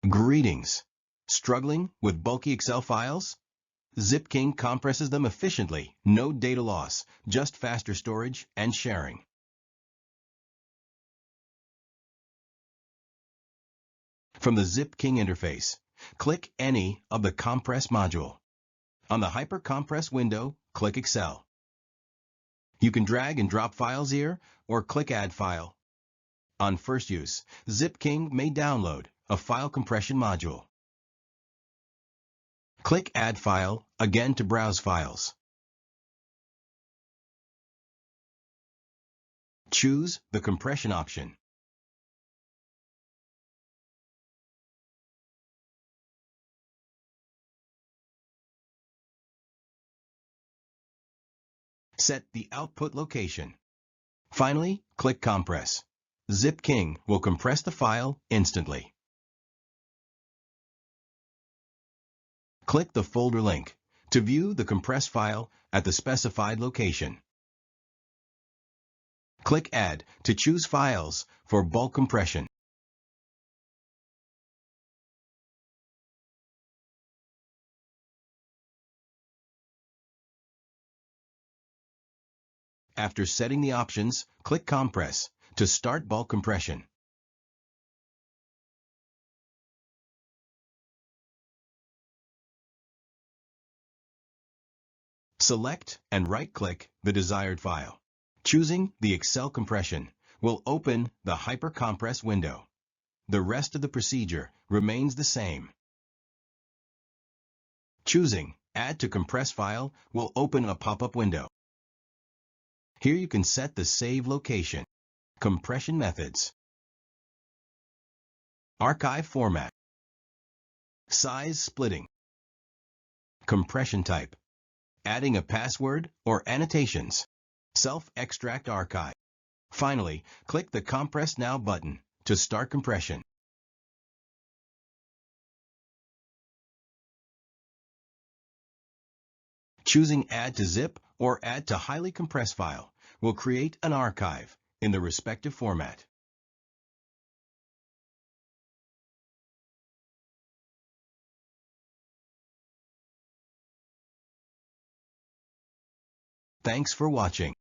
Greetings! Struggling with bulky Excel files? ZipKing compresses them efficiently, no data loss, just faster storage and sharing. From the ZipKing interface, click any of the Compress module. On the Hyper Compress window, click Excel. You can drag and drop files here or click Add File. On first use, ZipKing may download a file compression module. Click Add File again to browse files. Choose the compression option. Set the output location. Finally, click Compress. ZipKing will compress the file instantly. Click the folder link to view the compressed file at the specified location. Click Add to choose files for bulk compression. After setting the options, click Compress to start bulk compression. Select and right-click the desired file. Choosing the Excel compression will open the Hyper Compress window. The rest of the procedure remains the same. Choosing Add to Compress File will open a pop-up window. Here you can set the save location, compression methods, archive format, size splitting, compression type, adding a password or annotations, self-extract archive. Finally, click the Compress Now button to start compression. Choosing Add to Zip or Add to Highly Compressed File will create an archive in the respective format. Thanks for watching.